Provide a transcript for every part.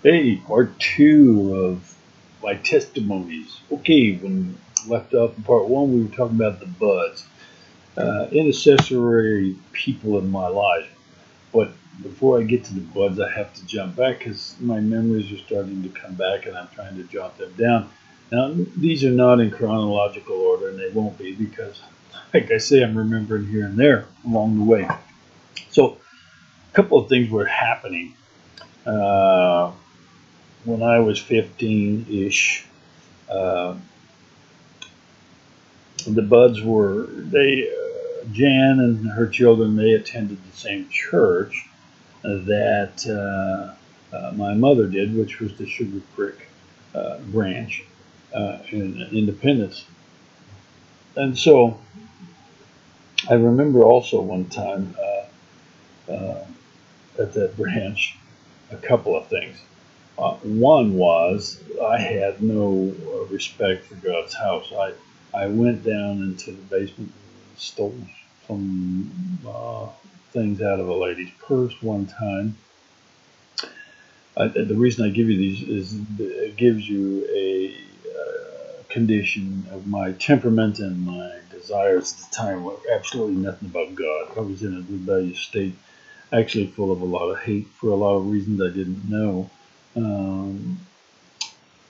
Hey, part two of my testimonies. Okay, when left off in part one, we were talking about the buds, intercessory people in my life. But before I get to the buds, I have to jump back because my memories are starting to come back and I'm trying to jot them down. Now, these are not in chronological order and they won't be because, like I say, I'm remembering here and there along the way. So, a couple of things were happening. Uh, when I was 15 ish, uh, the Buds Jan and her children, they attended the same church that my mother did, which was the Sugar Creek branch in Independence. And so I remember also one time at that branch a couple of things. One was I had no respect for God's house. I went down into the basement and stole some things out of a lady's purse one time. The reason I give you these is it gives you a condition of my temperament and my desires at the time were absolutely nothing about God. I was in a rebellious state, actually full of a lot of hate for a lot of reasons I didn't know. Um,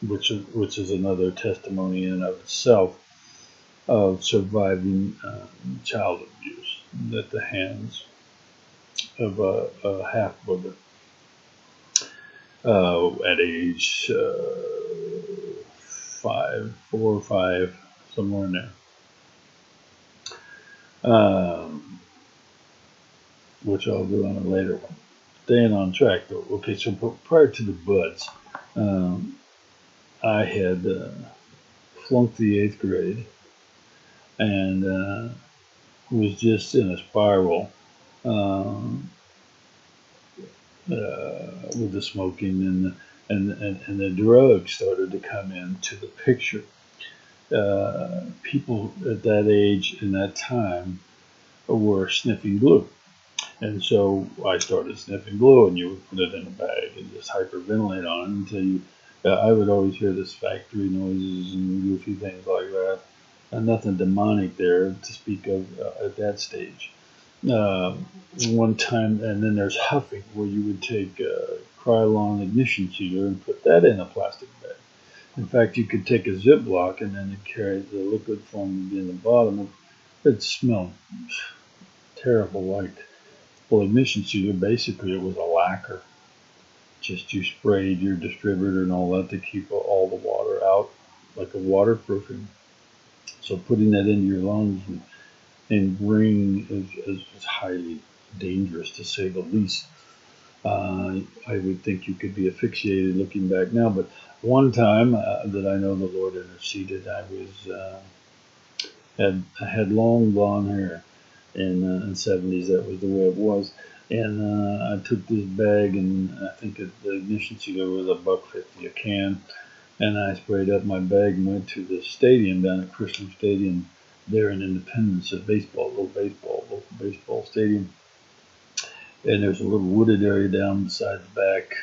which is another testimony in and of itself of surviving child abuse at the hands of a half brother at age 4 or 5, somewhere in there. Which I'll do on a later one. Staying on track though. Okay, so prior to the Buds, um, I had flunked the 8th grade and was just in a spiral um, with the smoking and the drugs started to come into the picture. People at that age and that time were sniffing glue. And so I started sniffing glue, and you would put it in a bag and just hyperventilate on it until you. I would always hear this factory noises and goofy things like that. Nothing demonic there to speak of at that stage. Um, One time, and then there's huffing, where you would take Krylon ignition sealer and put that in a plastic bag. In fact, you could take a Ziploc and then carry the liquid foam in the bottom. It smelled terrible, like well, ignition sealer. Basically, it was a lacquer. Just you sprayed your distributor and all that to keep all the water out, like a waterproofing. So putting that into your lungs and ring is highly dangerous to say the least. I would think you could be asphyxiated looking back now, but one time that I know the Lord interceded, I had long blonde hair in the 70s. That was the way it was, and I took this bag, and I think the ignition sealer was $1.50 a can, and I sprayed up my bag and went to the stadium down at Chrysler Stadium there in Independence, a local baseball stadium. And there's a little wooded area down beside the back,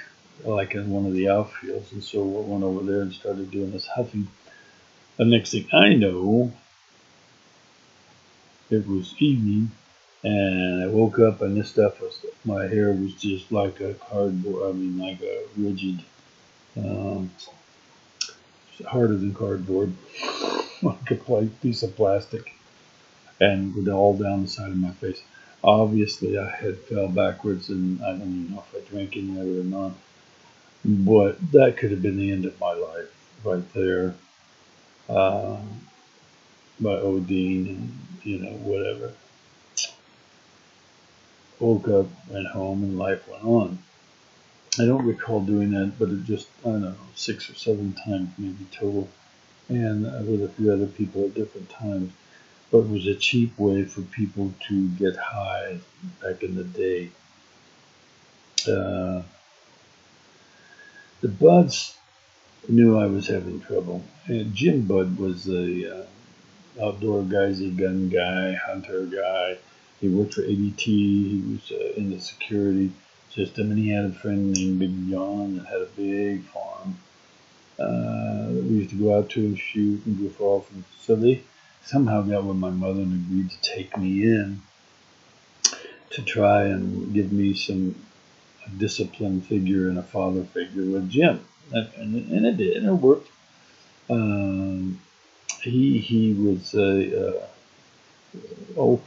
like in one of the outfields. And so I went over there and started doing this huffing. The next thing I know, it was evening, and I woke up, and my hair was just like a cardboard. I mean, like a rigid, um, harder than cardboard, like a piece of plastic, and with all down the side of my face. Obviously, I had fell backwards, and I don't even know if I drank any of it or not. But that could have been the end of my life right there, uh, by ODing and whatever. Woke up, went home, and life went on. I don't recall doing that, but it just I don't know 6 or 7 times maybe total, and with a few other people at different times. But it was a cheap way for people to get high back in the day. Uh, the Buds knew I was having trouble, and Jim Bud was the outdoor guysy gun guy, hunter guy. He worked for ADT. He was in the security. system, and he had a friend named Big John that had a big farm that we used to go out to and shoot and goof off. And so they somehow got with my mother and agreed to take me in to try and give me some disciplined figure and a father figure with Jim, and it did, and it worked. Um, he was a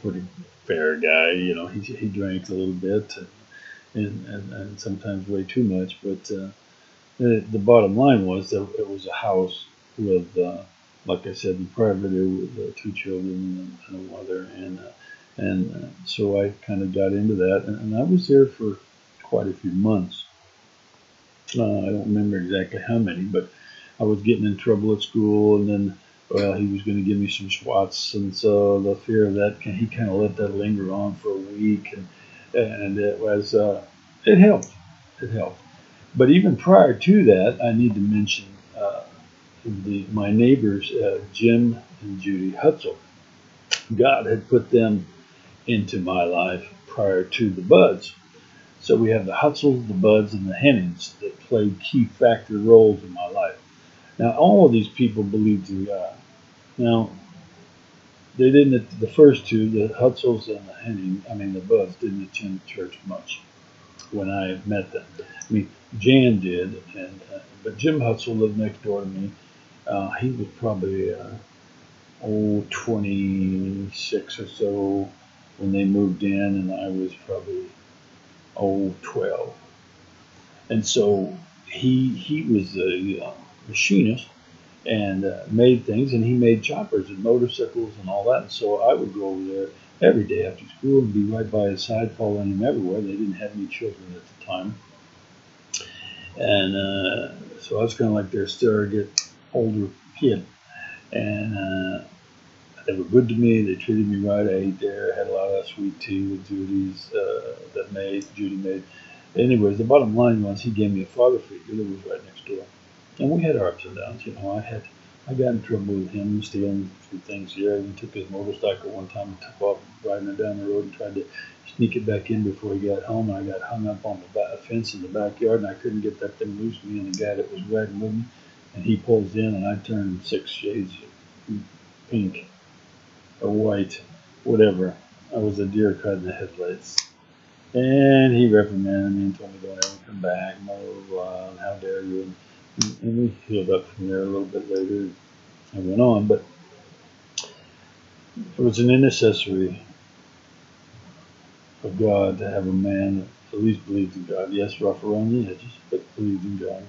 pretty fair guy. You know, he drank a little bit and sometimes way too much. But the bottom line was that it was a house with, like I said, in private, with two children and a mother, and so I kind of got into that, and I was there for quite a few months. I don't remember exactly how many, but I was getting in trouble at school, and then, well, he was going to give me some swats, and so the fear of that, he kind of let that linger on for a week, and it helped. It helped. But even prior to that, I need to mention my neighbors, Jim and Judy Hutzel. God had put them into my life prior to the Buds. So we have the Hutzels, the Buds, and the Hennings that played key factor roles in my life. Now, all of these people believed in God. Now, they didn't, the first two, the Hutzels and the the Buds, didn't attend church much when I met them. I mean, Jan did, but Jim Hutzel lived next door to me. He was probably 26 or so when they moved in, and I was probably 12. And so he was a machinist and made things, and he made choppers and motorcycles and all that. And so I would go over there every day after school and be right by his side, following him everywhere. They didn't have any children at the time, and so I was kind of like their surrogate older kid. And they were good to me. They treated me right. I ate there. Had a lot of sweet tea with Judy made. Anyways, the bottom line was he gave me a father figure that was right next door, and we had our ups and downs. You know, I got in trouble with him stealing a few things here. I even took his motorcycle one time and took off riding it down the road and tried to sneak it back in before he got home. And I got hung up on the fence in the backyard, and I couldn't get that thing loose. Me and the guy that was riding with me, and he pulls in, and I turned 6 shades of pink or white, whatever. I was a deer caught in the headlights. And he reprimanded me and told me don't ever come back, blah, blah, blah, and how dare you. And we healed up from there a little bit later and went on. But it was an necessity of God to have a man that at least believed in God. Yes, rough around the edges, but believed in God.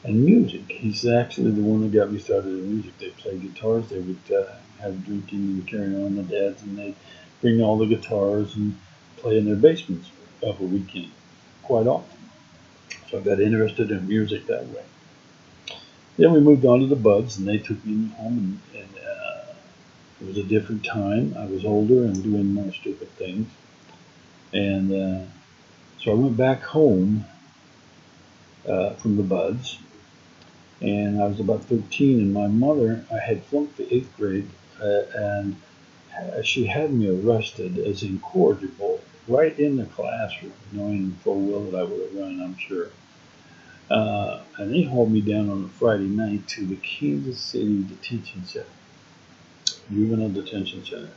And music. He's actually the one that got me started in music. They played guitars. They would have drinking and carry on, the dads, and they'd bring all the guitars and play in their basements of a weekend quite often. So I got interested in music that way. Then we moved on to the Buds, and they took me home, and it was a different time. I was older and doing more stupid things. And so I went back home from the Buds, and I was about 13, and my mother, I had flunked the 8th grade, and she had me arrested as incorrigible right in the classroom, knowing full well that I would have run, I'm sure. And they hauled me down on a Friday night to the Kansas City Detention Center, Juvenile Detention Center,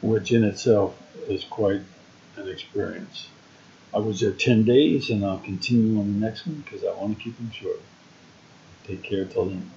which in itself is quite an experience. I was there 10 days, and I'll continue on the next one because I want to keep them short. Take care till then.